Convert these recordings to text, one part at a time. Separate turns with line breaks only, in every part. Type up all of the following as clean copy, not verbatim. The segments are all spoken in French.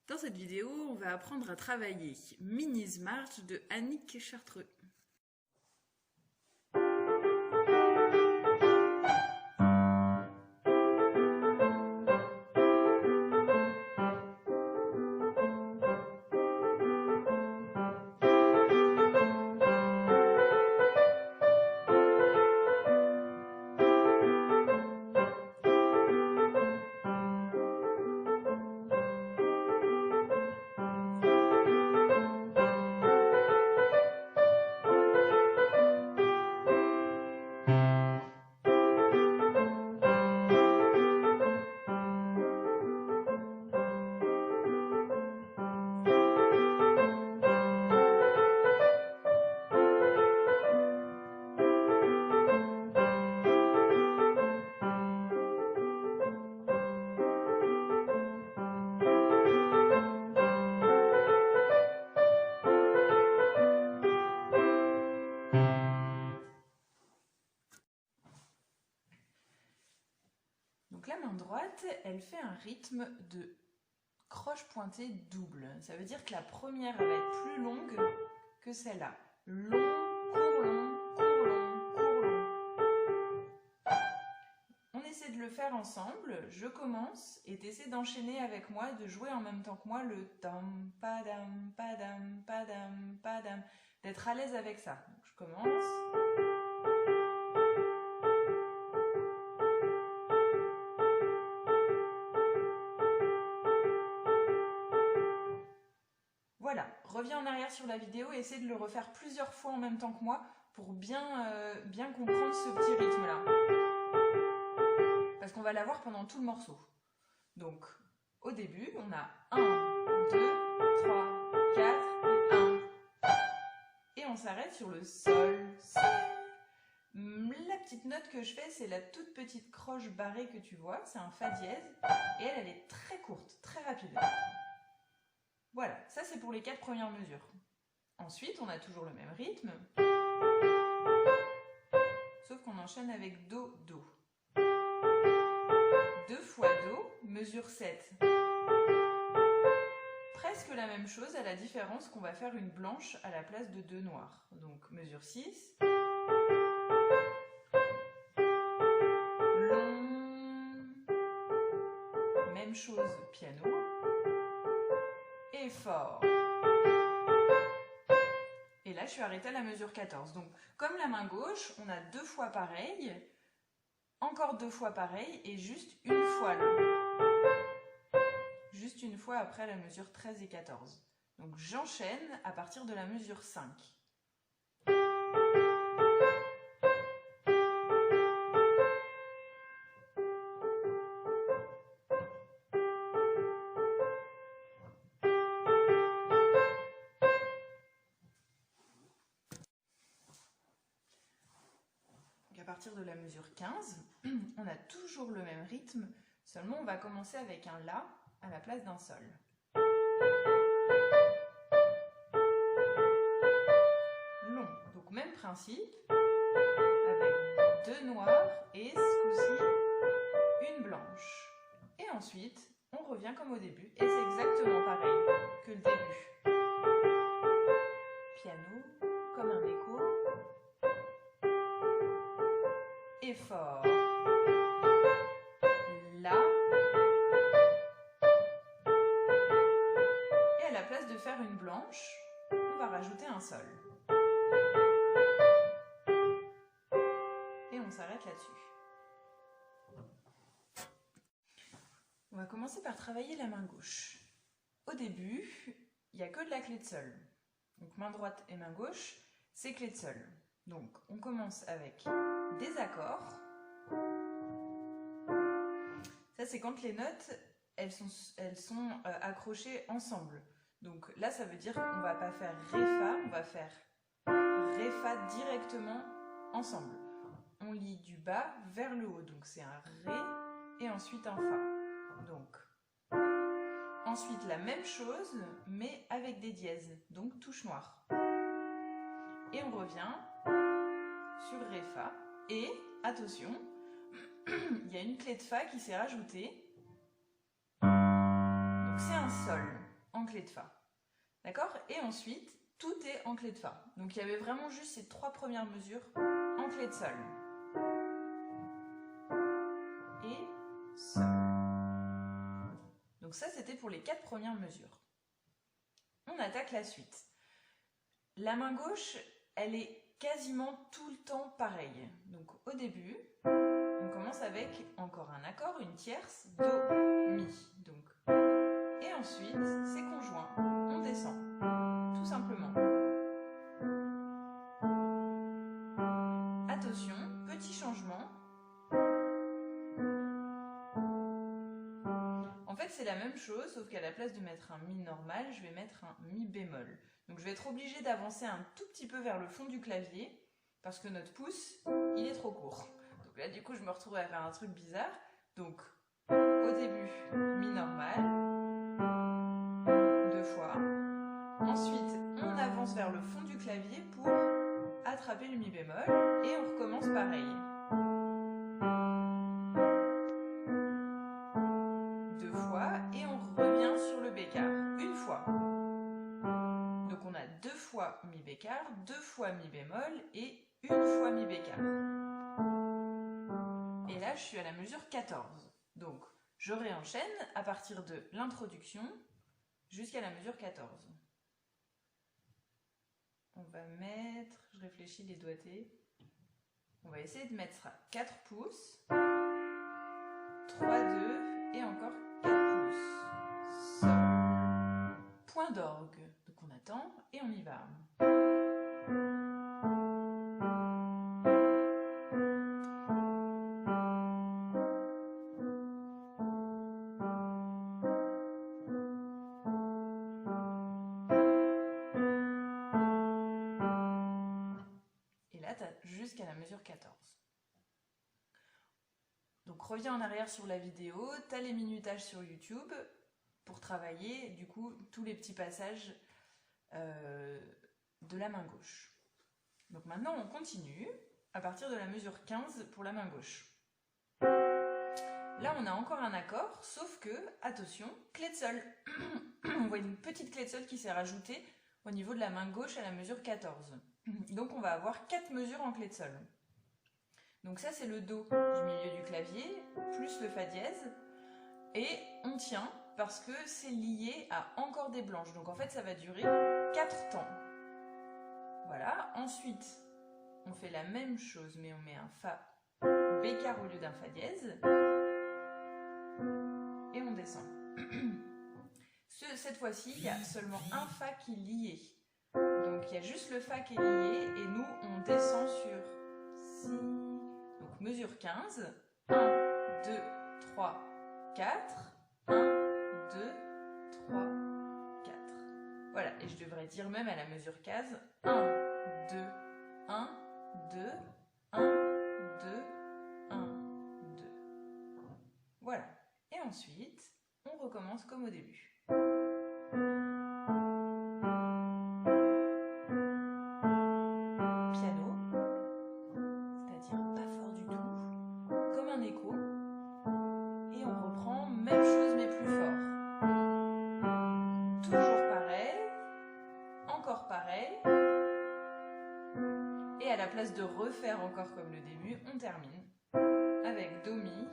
Dans cette vidéo, on va apprendre à travailler Minis March de Annick Chartreux. Donc la main droite, elle fait un rythme de croche pointée double. Ça veut dire que la première va être plus longue que celle-là. Long, court, long, court, long, court, long. On essaie de le faire ensemble. Je commence et tu essaies d'enchaîner avec moi, de jouer en même temps que moi le tam, padam, padam, padam, padam. D'être à l'aise avec ça. Donc je commence. Voilà, reviens en arrière sur la vidéo et essaie de le refaire plusieurs fois en même temps que moi pour bien comprendre ce petit rythme-là. Parce qu'on va l'avoir pendant tout le morceau. Donc, au début, on a 1, 2, 3, 4 et 1. Et on s'arrête sur le sol, sol. La petite note que je fais, c'est la toute petite croche barrée que tu vois, c'est un fa dièse. Et elle est très courte, très rapide. Voilà, ça c'est pour les 4 premières mesures. Ensuite, on a toujours le même rythme, sauf qu'on enchaîne avec Do, Do. 2 fois Do, mesure 7. Presque la même chose, à la différence qu'on va faire une blanche à la place de 2 noirs. Donc, mesure 6. Long. Même chose, piano. Et fort. Et là, je suis arrêtée à la mesure 14. Donc, comme la main gauche, on a 2 fois pareil, encore 2 fois pareil, et juste une fois là. Juste une fois après la mesure 13 et 14. Donc, j'enchaîne à partir de la mesure 5. À partir de la mesure 15, on a toujours le même rythme, seulement on va commencer avec un La à la place d'un Sol. Long, donc même principe, avec 2 noirs et ce coup-ci une blanche. Et ensuite, on revient comme au début, et c'est exactement pareil que le début. Piano, comme un écho. Et fort. La. Et à la place de faire une blanche, on va rajouter un sol. Et on s'arrête là-dessus. On va commencer par travailler la main gauche. Au début, il n'y a que de la clé de sol. Donc main droite et main gauche, c'est clé de sol. Donc on commence avec des accords. Ça, c'est quand les notes, elles sont accrochées ensemble. Donc là, ça veut dire qu'on ne va pas faire Ré-Fa, on va faire Ré-Fa directement ensemble. On lit du bas vers le haut. Donc c'est un Ré et ensuite un Fa. Donc, ensuite la même chose, mais avec des dièses, donc touche noire. Et on revient sur Ré, Fa. Et, attention, il y a une clé de Fa qui s'est rajoutée. Donc c'est un Sol. en clé de Fa. D'accord? Et ensuite, tout est en clé de Fa. Donc il y avait vraiment juste ces 3 premières mesures en clé de Sol. Et Sol. Donc ça, c'était pour les 4 premières mesures. On attaque la suite. La main gauche, elle est quasiment tout le temps pareille. Donc au début, on commence avec encore un accord, une tierce, Do, Mi. Donc, et ensuite, c'est conjoint, on descend, tout simplement. Attention, petit changement. En fait, c'est la même chose, sauf qu'à la place de mettre un Mi normal, je vais mettre un Mi bémol. Donc je vais être obligée d'avancer un tout petit peu vers le fond du clavier, parce que notre pouce, il est trop court. Donc là, du coup, je me retrouve à faire un truc bizarre. Donc, au début, Mi normal, 2 fois. Ensuite, on avance vers le fond du clavier pour attraper le Mi bémol, et on recommence pareil. 2 fois, et on revient sur le bécard, 1 fois. Donc on a 2 fois Mi bécard, 2 fois Mi bémol, et 1 fois Mi bécard. Et là, je suis à la mesure 14. Donc, je réenchaîne à partir de l'introduction jusqu'à la mesure 14. On va mettre, je réfléchis les doigtés, on va essayer de mettre 4 pouces, 3, 2 et encore 4 pouces. Sol. Point d'orgue. Donc on attend et on y va. Jusqu'à la mesure 14. Donc reviens en arrière sur la vidéo, tu as les minutages sur YouTube pour travailler du coup tous les petits passages de la main gauche. Donc maintenant on continue à partir de la mesure 15 pour la main gauche. Là on a encore un accord, sauf que, attention, clé de Sol. On voit une petite clé de Sol qui s'est rajoutée au niveau de la main gauche à la mesure 14. Donc on va avoir 4 mesures en clé de Sol. Donc ça c'est le Do du milieu du clavier, plus le Fa dièse, et on tient parce que c'est lié à encore des blanches. Donc en fait ça va durer 4 temps. Voilà, ensuite on fait la même chose mais on met un Fa bécard au lieu d'un Fa dièse, et on descend. Cette fois-ci il y a seulement un Fa qui est lié. Donc il y a juste le Fa qui est lié et nous on descend sur Si. Donc mesure 15, 1, 2, 3, 4, 1, 2, 3, 4. Voilà, et je devrais dire même à la mesure 15, 1, 2, 1, 2, 1, 2, 1, 2. Voilà, et ensuite on recommence comme au début. Et à la place de refaire encore comme le début, on termine avec Do, Mi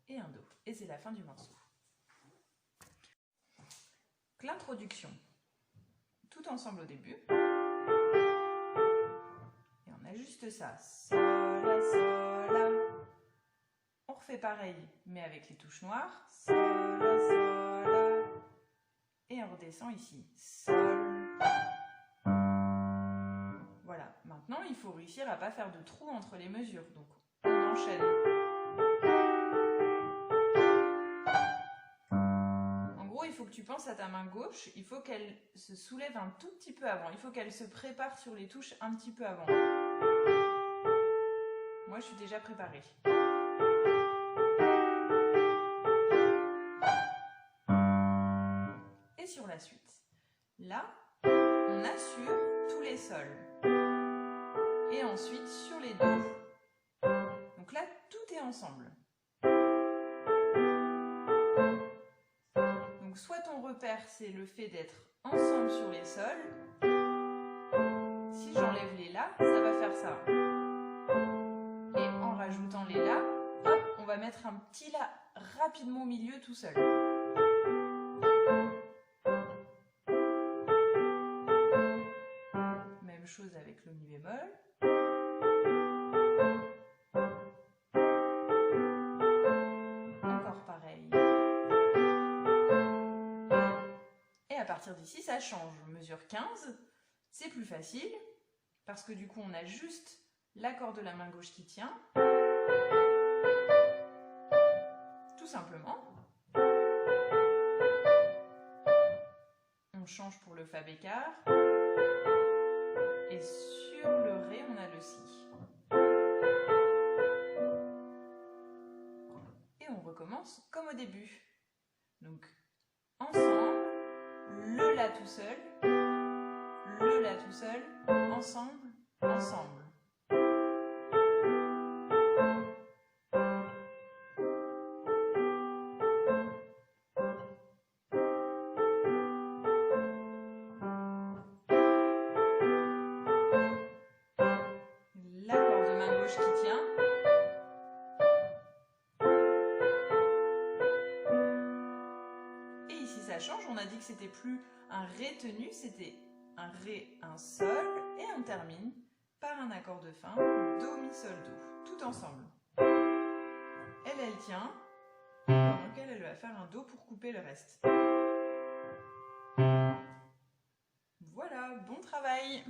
et un Do. Et c'est la fin du morceau. L'introduction, tout ensemble au début. Et on ajuste ça. Sol, La, Sol, La. On refait pareil, mais avec les touches noires. Sol, La, Sol, La. Et on redescend ici. Sol. Voilà, maintenant il faut réussir à ne pas faire de trou entre les mesures, donc on enchaîne. En gros, il faut que tu penses à ta main gauche, il faut qu'elle se soulève un tout petit peu avant, il faut qu'elle se prépare sur les touches un petit peu avant. Moi je suis déjà préparée. Et sur la suite, là, on assure tous les sols. Et ensuite sur les Do. Donc là, tout est ensemble. Donc Donc soit ton repère, c'est le fait d'être ensemble sur les sols. Si j'enlève les La, ça va faire ça. Et en rajoutant les La, hop, on va mettre un petit La rapidement au milieu tout seul. Même chose avec le Mi bémol. Encore pareil. Et à partir d'ici, ça change. Mesure 15, c'est plus facile, parce que du coup, on a juste l'accord de la main gauche qui tient. Tout simplement. On change pour le Fa bécard. Et sur le Ré, on a le Si. Et on recommence comme au début. Donc, ensemble, le La tout seul, le La tout seul, ensemble, ensemble. L'accord de main gauche qui tient. Et ici ça change, on a dit que c'était plus un Ré tenu, c'était un Ré, un Sol, et on termine par un accord de fin, Do, Mi, Sol, Do, tout ensemble. Elle tient, pendant lequel elle va faire un Do pour couper le reste. Voilà, bon travail!